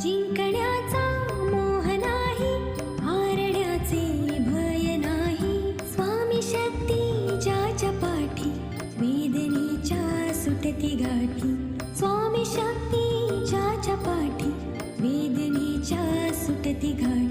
जिंकण्याचा मोह नाही, हारण्याचे भय नाही. स्वामी शक्ती ज्याच्या पाठी, वेदनेच्या सुटती गाठी. स्वामी शक्ती ज्याच्या पाठी, वेदनेच्या सुटती गाठी.